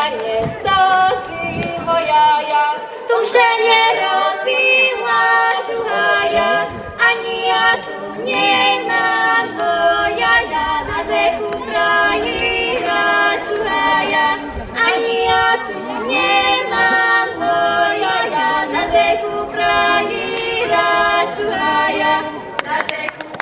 nie stoty moja, tu się nie rodziła ciuchaja, ani ja tu nie mam wojaja, na zeku frajera ciuchaja, ani ja tu nie mam wojaja, na zeku frajera ciuchaja, na zeku